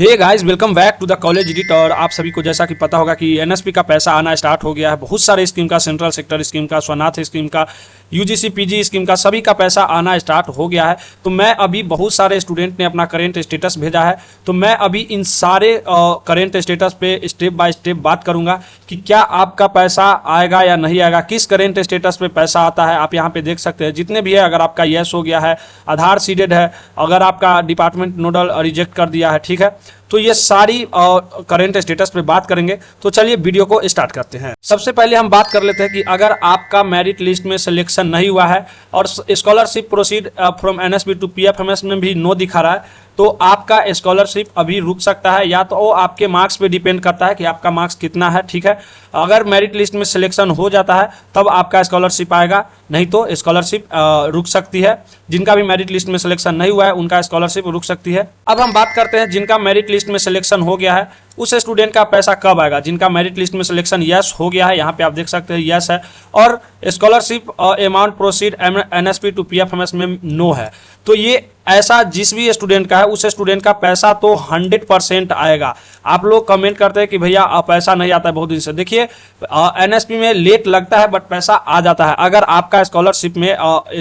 Hey guys, welcome back to the college editor. आप सभी को जैसा कि पता होगा कि एनएसपी का पैसा आना स्टार्ट हो गया है। बहुत सारे स्कीम का, सेंट्रल सेक्टर स्कीम का, स्वनाथ स्कीम का, यूजीसी पीजी स्कीम का, सभी का पैसा आना स्टार्ट हो गया है। तो मैं अभी बहुत सारे स्टूडेंट ने अपना करेंट स्टेटस भेजा है, तो मैं अभी इन सारे करेंट स्टेटस पे स्टेप बाय स्टेप बात करूंगा कि क्या आपका पैसा आएगा या नहीं आएगा, किस करेंट स्टेटस पे पैसा आता है। आप यहाँ पे देख सकते हैं जितने भी है। अगर आपका येस हो गया है, आधार सीडेड है, अगर आपका डिपार्टमेंट नोडल रिजेक्ट कर दिया है, ठीक है, तो ये सारी करेंट स्टेटस पे बात करेंगे। तो चलिए वीडियो को स्टार्ट करते हैं। सबसे पहले हम बात कर लेते हैं कि अगर आपका मेरिट लिस्ट में सिलेक्शन नहीं हुआ है और scholarship proceed from NSP to PFMS में भी नो दिखा रहा है, तो आपका स्कॉलरशिप अभी रुक सकता है। या तो वो आपके मार्क्स पे डिपेंड करता है कि आपका मार्क्स कितना है, ठीक है। अगर मेरिट लिस्ट में सिलेक्शन हो जाता है तब आपका स्कॉलरशिप आएगा, नहीं तो स्कॉलरशिप रुक सकती है। जिनका भी मेरिट लिस्ट में सिलेक्शन नहीं हुआ है उनका स्कॉलरशिप रुक सकती है। अब हम बात करते हैं जिनका मेरिट लिस्ट में सिलेक्शन हो गया है उस स्टूडेंट का पैसा कब आएगा। जिनका मेरिट लिस्ट में सिलेक्शन यस हो गया है, यहाँ पे आप देख सकते हैं यस है, और scholarship amount proceed NSP to PFMS में नो है, तो ये ऐसा जिस भी स्टूडेंट का है उस स्टूडेंट का पैसा तो 100% आएगा। आप लोग कमेंट करते हैं कि भैया पैसा नहीं आता है बहुत दिन से। देखिए, एनएसपी में लेट लगता है बट पैसा आ जाता है। अगर आपका स्कॉलरशिप में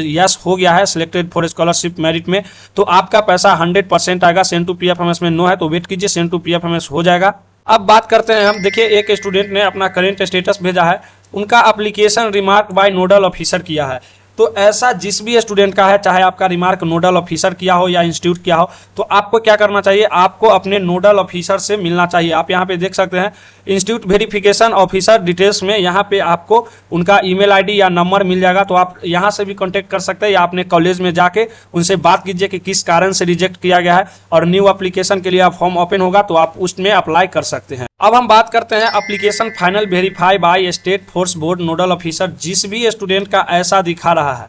यस हो गया है, सिलेक्टेड फॉर स्कॉलरशिप मेरिट में, तो आपका पैसा 100% आएगा। सेंड टू पीएफएमएस में नो है तो वेट कीजिए, सेंड टू पीएफएमएस हो जाएगा। अब बात करते हैं हम। देखिए, एक स्टूडेंट ने अपना करेंट स्टेटस भेजा है, उनका application remark by nodal officer किया है। तो ऐसा जिस भी स्टूडेंट का है, चाहे आपका रिमार्क नोडल ऑफिसर किया हो या इंस्टीट्यूट किया हो, तो आपको क्या करना चाहिए, आपको अपने नोडल ऑफिसर से मिलना चाहिए। आप यहाँ पे देख सकते हैं इंस्टीट्यूट वेरिफिकेशन ऑफिसर डिटेल्स में, यहाँ पे आपको उनका ईमेल आईडी या नंबर मिल जाएगा। तो आप यहाँ से भी कांटेक्ट कर सकते हैं या अपने कॉलेज में जाके उनसे बात कीजिए कि किस कारण से रिजेक्ट किया गया है, और न्यू एप्लीकेशन के लिए आप फॉर्म ओपन होगा तो आप उसमें अप्लाई कर सकते हैं। अब हम बात करते हैं application final verify by state force board nodal officer. जिस भी स्टूडेंट का ऐसा दिखा रहा है,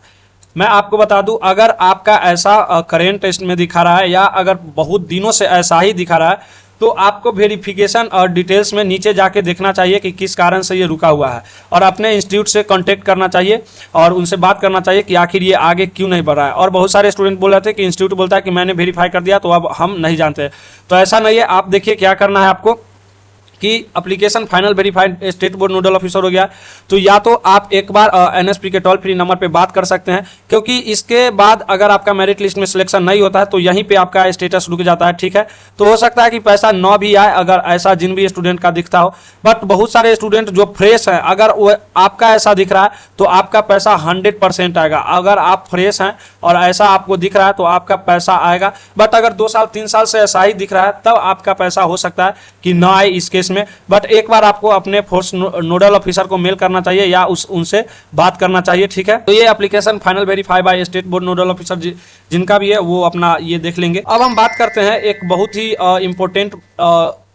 मैं आपको बता दूं, अगर आपका ऐसा करेंट टेस्ट में दिखा रहा है या अगर बहुत दिनों से ऐसा ही दिखा रहा है, तो आपको वेरिफिकेशन और डिटेल्स में नीचे जाके देखना चाहिए कि किस कारण से ये रुका हुआ है, और अपने इंस्टीट्यूट से कांटेक्ट करना चाहिए और उनसे बात करना चाहिए कि आखिर ये आगे क्यों नहीं बढ़ रहा है। और बहुत सारे स्टूडेंट बोल रहे थे कि इंस्टीट्यूट बोलता है कि मैंने वेरीफाई कर दिया तो अब हम नहीं जानते, तो ऐसा नहीं है। आप देखिए क्या करना है आपको कि application final verified state board nodal officer हो गया, तो या तो आप एक बार एनएसपी के टोल फ्री नंबर पे बात कर सकते हैं, क्योंकि इसके बाद अगर आपका मेरिट लिस्ट में सिलेक्शन नहीं होता है तो यहीं पे आपका स्टेटस रुक जाता है, ठीक है। तो हो सकता है कि पैसा न भी आए अगर ऐसा जिन भी स्टूडेंट का दिखता हो, बट बहुत सारे स्टूडेंट जो फ्रेश हैं, अगर वो आपका ऐसा दिख रहा है तो आपका पैसा 100% आएगा। अगर आप फ्रेश हैं और ऐसा आपको दिख रहा है तो आपका पैसा आएगा, बट अगर 2 साल 3 साल से ऐसा ही दिख रहा है तब आपका पैसा हो सकता है कि ना आए इस केस में। बट एक बार आपको अपने फोर्स नोडल ऑफिसर को मेल करना चाहिए या उनसे बात करना चाहिए, ठीक है। तो ये application final verify by state board nodal officer जिनका भी है वो अपना ये देख लेंगे। अब हम बात करते हैं एक बहुत ही इंपॉर्टेंट,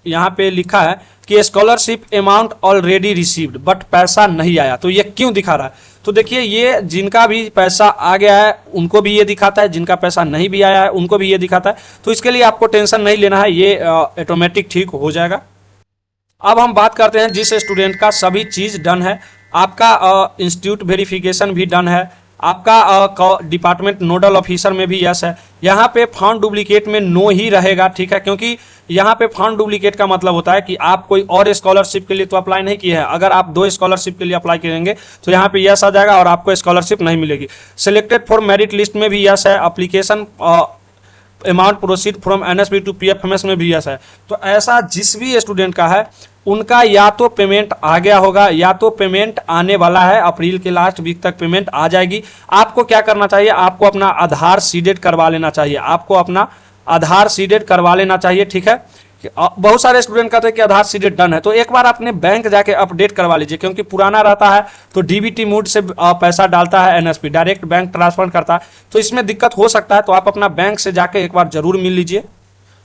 यहाँ पे लिखा है कि scholarship amount already received but पैसा नहीं आया। तो ये क्यों दिखा रहा है, तो देखिए, ये जिनका भी पैसा आ गया है उनको भी ये दिखाता है, जिनका पैसा नहीं भी आया है उनको भी ये दिखाता है। तो इसके लिए आपको टेंशन नहीं लेना है, ये ऑटोमेटिक ठीक हो जाएगा। अब हम बात करते हैं जिस स्टूडेंट का सभी चीज़ डन है, आपका इंस्टीट्यूट वेरिफिकेशन भी डन है, आपका डिपार्टमेंट नोडल ऑफिसर में भी यस है। यहाँ पे फाउंड डुप्लीकेट में नो ही रहेगा, ठीक है, क्योंकि यहाँ पे फाउंड डुप्लीकेट का मतलब होता है कि आप कोई और स्कॉलरशिप के लिए तो अप्लाई नहीं किए हैं। अगर आप 2 स्कॉलरशिप के लिए अप्लाई करेंगे तो यहाँ पे यस आ जाएगा और आपको स्कॉलरशिप नहीं मिलेगी। सिलेक्टेड फॉर मेरिट लिस्ट में भी यस है, application amount proceed from NSP to PFMS में भी यस है। तो ऐसा जिस भी स्टूडेंट का है उनका या तो पेमेंट आ गया होगा या तो पेमेंट आने वाला है। अप्रैल के लास्ट वीक तक पेमेंट आ जाएगी। आपको क्या करना चाहिए, आपको अपना आधार सीडेड करवा लेना चाहिए, आपको अपना आधार सीडेड करवा लेना चाहिए, ठीक है। बहुत सारे स्टूडेंट कहते हैं कि आधार सीडेड डन है, तो एक बार अपने बैंक जाके अपडेट करवा लीजिए, क्योंकि पुराना रहता है तो डीबीटी मोड से पैसा डालता है एनएसपी, डायरेक्ट बैंक ट्रांसफर करता है, तो इसमें दिक्कत हो सकता है। तो आप अपना बैंक से जाके एक बार जरूर मिल लीजिए।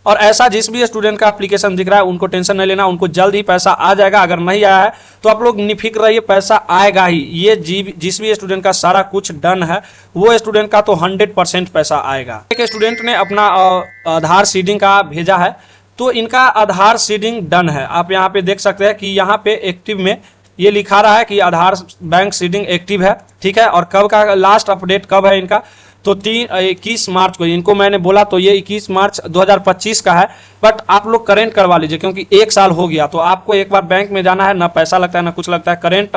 और ऐसा जिस भी स्टूडेंट का एप्लीकेशन दिख रहा है उनको टेंशन नहीं लेना, उनको जल्द ही पैसा आ जाएगा। अगर नहीं आया है तो आप लोग निफिक्र रहिए, पैसा आएगा ही। ये जिस भी स्टूडेंट का सारा कुछ डन है वो स्टूडेंट का तो 100% पैसा आएगा। एक स्टूडेंट ने अपना आधार सीडिंग का भेजा है, तो इनका आधार सीडिंग डन है। आप यहाँ पे देख सकते हैं कि यहाँ पे एक्टिव में ये लिखा रहा है कि आधार बैंक सीडिंग एक्टिव है, ठीक है। और कब का लास्ट अपडेट कब है इनका, तो 21 मार्च को इनको मैंने बोला, तो ये 21 मार्च 2025 का है। बट आप लोग करेंट करवा लीजिए, क्योंकि 1 साल हो गया। तो आपको एक बार बैंक में जाना है, ना पैसा लगता है ना कुछ लगता है, करेंट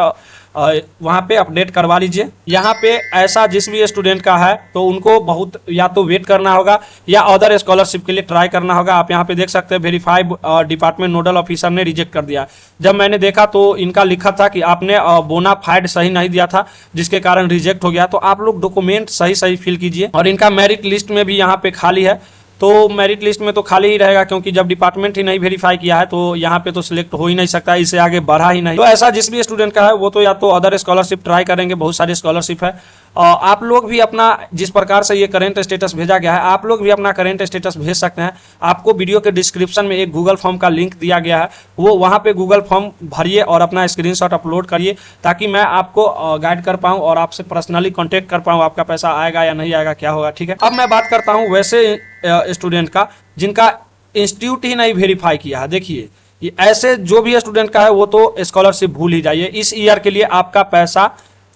वहाँ पे अपडेट करवा लीजिए। यहाँ पे ऐसा जिस भी स्टूडेंट का है तो उनको बहुत या तो वेट करना होगा या अदर स्कॉलरशिप के लिए ट्राई करना होगा। आप यहाँ पे देख सकते हैं वेरीफाइड डिपार्टमेंट नोडल ऑफिसर ने रिजेक्ट कर दिया। जब मैंने देखा तो इनका लिखा था कि आपने बोनाफाइड सही नहीं दिया था, जिसके कारण रिजेक्ट हो गया। तो आप लोग डॉक्यूमेंट सही सही फिल कीजिए। और इनका मेरिट लिस्ट में भी यहाँ पे खाली है, तो मेरिट लिस्ट में तो खाली ही रहेगा, क्योंकि जब डिपार्टमेंट ही नहीं वेरीफाई किया है तो यहाँ पे तो सिलेक्ट हो ही नहीं सकता, इससे आगे बढ़ा ही नहीं। तो ऐसा जिस भी स्टूडेंट का है वो तो या तो अदर स्कॉलरशिप ट्राई करेंगे, बहुत सारी स्कॉलरशिप है। आप लोग भी अपना जिस प्रकार से ये करेंट स्टेटस भेजा गया है, आप लोग भी अपना करेंट स्टेटस भेज सकते हैं। आपको वीडियो के डिस्क्रिप्शन में एक गूगल फॉर्म का लिंक दिया गया है, वो वहाँ पे गूगल फॉर्म भरिए और अपना स्क्रीनशॉट अपलोड करिए, ताकि मैं आपको गाइड कर पाऊँ और आपसे पर्सनली कॉन्टेक्ट कर पाऊँ, आपका पैसा आएगा या नहीं आएगा, क्या होगा। ठीक है, अब मैं बात करता हूँ वैसे स्टूडेंट का जिनका इंस्टीट्यूट ही नहीं वेरीफाई किया है। देखिए, ये ऐसे जो भी स्टूडेंट का है वो तो स्कॉलरशिप भूल ही जाइए। इस ईयर के लिए आपका पैसा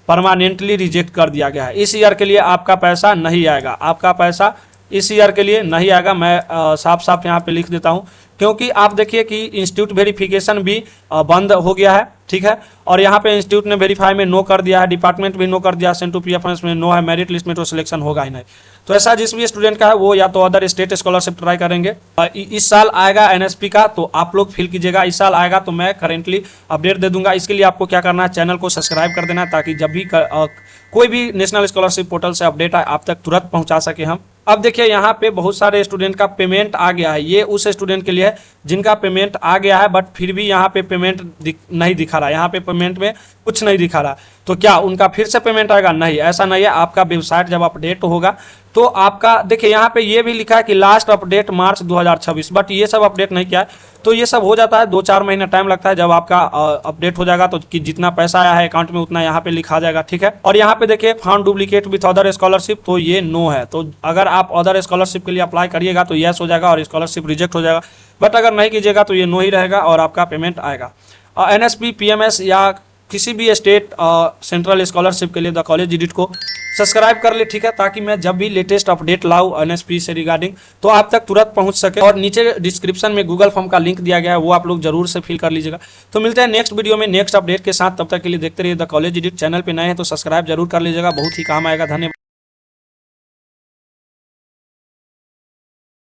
परमानेंटली रिजेक्ट कर दिया गया है। इस ईयर के लिए आपका पैसा नहीं आएगा, आपका पैसा इस ईयर के लिए नहीं आएगा। मैं साफ साफ यहाँ पे लिख देता हूँ, क्योंकि आप देखिए कि इंस्टीट्यूट वेरिफिकेशन भी बंद हो गया है। ठीक है, और यहाँ पे इंस्टीट्यूट ने वेरीफाई में नो कर दिया है, डिपार्टमेंट भी नो कर दिया, सेंड टू पीएफएस में नो है, मेरिट लिस्ट में तो सिलेक्शन होगा ही नहीं। तो ऐसा जिस भी स्टूडेंट का है वो या तो अदर स्टेट स्कॉलरशिप ट्राई करेंगे। इस साल आएगा एनएसपी का, तो आप लोग फिल कीजिएगा। इस साल आएगा तो मैं करेंटली अपडेट दे दूंगा। इसके लिए आपको क्या करना है, चैनल को सब्सक्राइब कर देना है, ताकि जब भी कोई भी नेशनल स्कॉलरशिप पोर्टल से अपडेट आए आप तक तुरंत पहुंचा सके हम। अब देखिए, यहाँ पे बहुत सारे स्टूडेंट का पेमेंट आ गया है। ये उस स्टूडेंट के लिए है जिनका पेमेंट आ गया है, बट फिर भी यहाँ पे पेमेंट नहीं दिखा रहा। यहाँ पे पेमेंट में कुछ नहीं दिखा रहा, तो क्या उनका फिर से पेमेंट आएगा? नहीं, ऐसा नहीं है। आपका वेबसाइट जब अपडेट होगा तो आपका देखिए, यहाँ पे ये भी लिखा है कि लास्ट अपडेट मार्च 2026, बट ये सब अपडेट नहीं किया है। तो ये सब हो जाता है, 2-4 महीना टाइम लगता है। जब आपका अपडेट हो जाएगा तो कि जितना पैसा आया है अकाउंट में उतना यहाँ पे लिखा जाएगा। ठीक है, और यहाँ पे देखिए found duplicate with other scholarship, तो ये नो है। तो अगर आप अदर स्कॉलरशिप के लिए अप्लाई करिएगा तो यस हो जाएगा और स्कॉलरशिप रिजेक्ट हो जाएगा। बट अगर नहीं कीजिएगा तो ये नो ही रहेगा और आपका पेमेंट आएगा। एनएसपी, पीएमएस या किसी भी स्टेट सेंट्रल स्कॉलरशिप के लिए द कॉलेज एडिट को सब्सक्राइब कर ले। ठीक है, ताकि मैं जब भी लेटेस्ट अपडेट लाऊं एनएसपी से रिगार्डिंग तो आप तक तुरंत पहुंच सके। और नीचे डिस्क्रिप्शन में गूगल फॉर्म का लिंक दिया गया है, वो आप लोग जरूर से फिल कर लीजिएगा। तो मिलते हैं नेक्स्ट वीडियो में नेक्स्ट अपडेट के साथ। तब तक के लिए देखते रहिए द कॉलेज एडिट। चैनल पे नए हैं तो सब्सक्राइब जरूर कर लीजिएगा, बहुत ही काम आएगा। धन्यवाद।